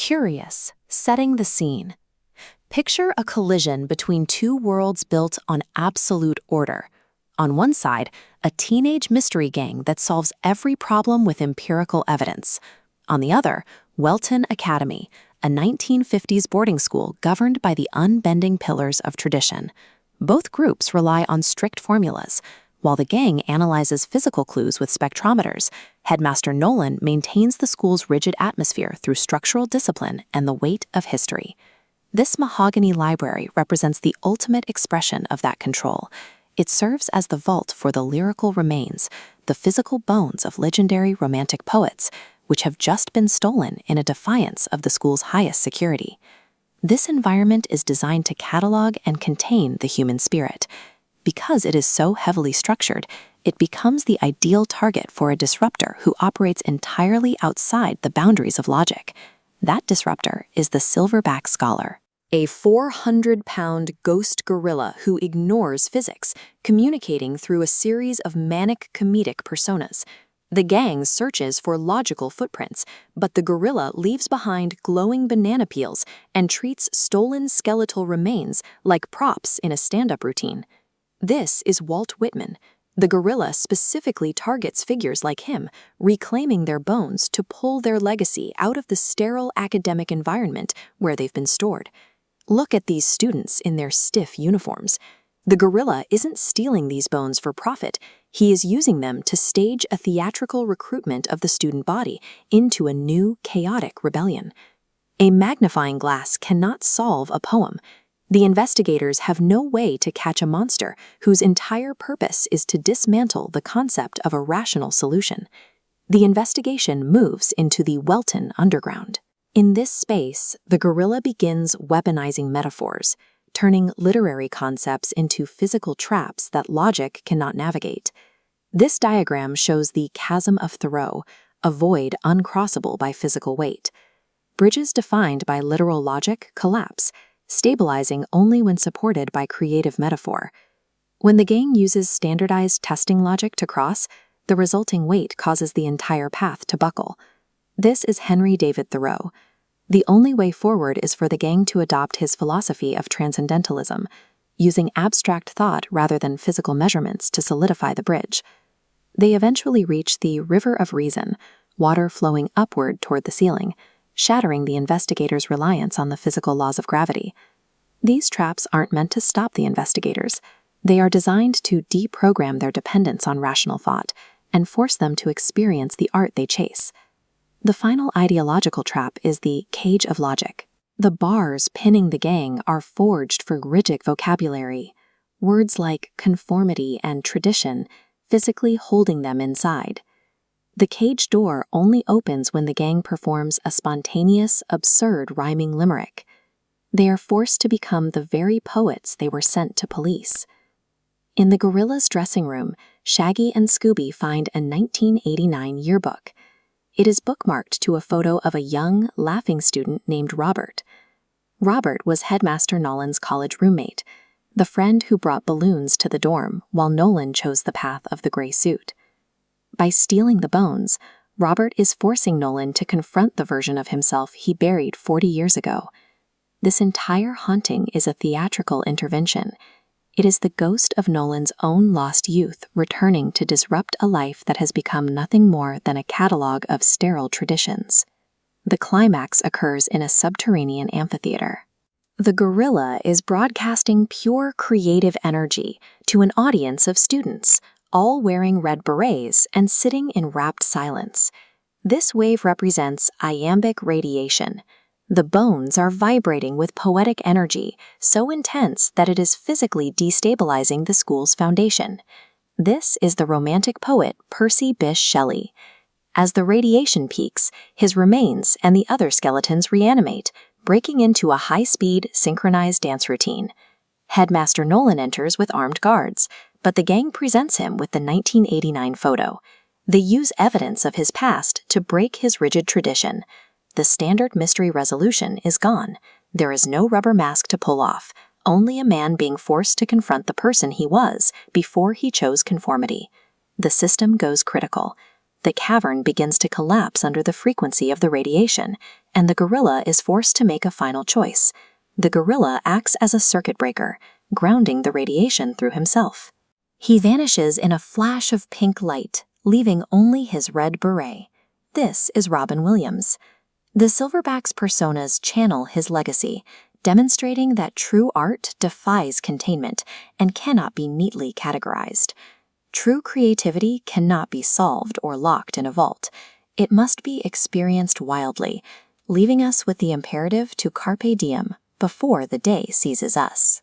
Curious, setting the scene. Picture a collision between two worlds built on absolute order. On one side, a teenage mystery gang that solves every problem with empirical evidence. On the other, Welton Academy, a 1950s boarding school governed by the unbending pillars of tradition. Both groups rely on strict formulas. While the gang analyzes physical clues with spectrometers, Headmaster Nolan maintains the school's rigid atmosphere through structural discipline and the weight of history. This mahogany library represents the ultimate expression of that control. It serves as the vault for the lyrical remains, the physical bones of legendary romantic poets, which have just been stolen in a defiance of the school's highest security. This environment is designed to catalog and contain the human spirit. Because it is so heavily structured, it becomes the ideal target for a disruptor who operates entirely outside the boundaries of logic. That disruptor is the Silverback Scholar, a 400-pound ghost gorilla who ignores physics, communicating through a series of manic comedic personas. The gang searches for logical footprints, but the gorilla leaves behind glowing banana peels and treats stolen skeletal remains like props in a stand-up routine. This is Walt Whitman. The gorilla specifically targets figures like him, reclaiming their bones to pull their legacy out of the sterile academic environment where they've been stored. Look at these students in their stiff uniforms. The gorilla isn't stealing these bones for profit. He is using them to stage a theatrical recruitment of the student body into a new, chaotic rebellion. A magnifying glass cannot solve a poem. The investigators have no way to catch a monster whose entire purpose is to dismantle the concept of a rational solution. The investigation moves into the Welton underground. In this space, the gorilla begins weaponizing metaphors, turning literary concepts into physical traps that logic cannot navigate. This diagram shows the chasm of Thoreau, a void uncrossable by physical weight. Bridges defined by literal logic collapse, stabilizing only when supported by creative metaphor. When the gang uses standardized testing logic to cross, the resulting weight causes the entire path to buckle. This is Henry David Thoreau. The only way forward is for the gang to adopt his philosophy of transcendentalism, using abstract thought rather than physical measurements to solidify the bridge. They eventually reach the River of Reason, water flowing upward toward the ceiling, shattering the investigators' reliance on the physical laws of gravity. These traps aren't meant to stop the investigators. They are designed to deprogram their dependence on rational thought and force them to experience the art they chase. The final ideological trap is the cage of logic. The bars pinning the gang are forged for rigid vocabulary, words like conformity and tradition physically holding them inside. The cage door only opens when the gang performs a spontaneous, absurd rhyming limerick. They are forced to become the very poets they were sent to police. In the gorilla's dressing room, Shaggy and Scooby find a 1989 yearbook. It is bookmarked to a photo of a young, laughing student named Robert. Robert was Headmaster Nolan's college roommate, the friend who brought balloons to the dorm while Nolan chose the path of the gray suit. By stealing the bones, Robert is forcing Nolan to confront the version of himself he buried 40 years ago. This entire haunting is a theatrical intervention. It is the ghost of Nolan's own lost youth returning to disrupt a life that has become nothing more than a catalog of sterile traditions. The climax occurs in a subterranean amphitheater. The gorilla is broadcasting pure creative energy to an audience of students, all wearing red berets and sitting in rapt silence. This wave represents iambic radiation. The bones are vibrating with poetic energy, so intense that it is physically destabilizing the school's foundation. This is the romantic poet Percy Bysshe Shelley. As the radiation peaks, his remains and the other skeletons reanimate, breaking into a high-speed, synchronized dance routine. Headmaster Nolan enters with armed guards, but the gang presents him with the 1989 photo. They use evidence of his past to break his rigid tradition. The standard mystery resolution is gone. There is no rubber mask to pull off, only a man being forced to confront the person he was before he chose conformity. The system goes critical. The cavern begins to collapse under the frequency of the radiation, and the gorilla is forced to make a final choice. The gorilla acts as a circuit breaker, grounding the radiation through himself. He vanishes in a flash of pink light, leaving only his red beret. This is Robin Williams. The Silverback's personas channel his legacy, demonstrating that true art defies containment and cannot be neatly categorized. True creativity cannot be solved or locked in a vault. It must be experienced wildly, leaving us with the imperative to carpe diem before the day seizes us.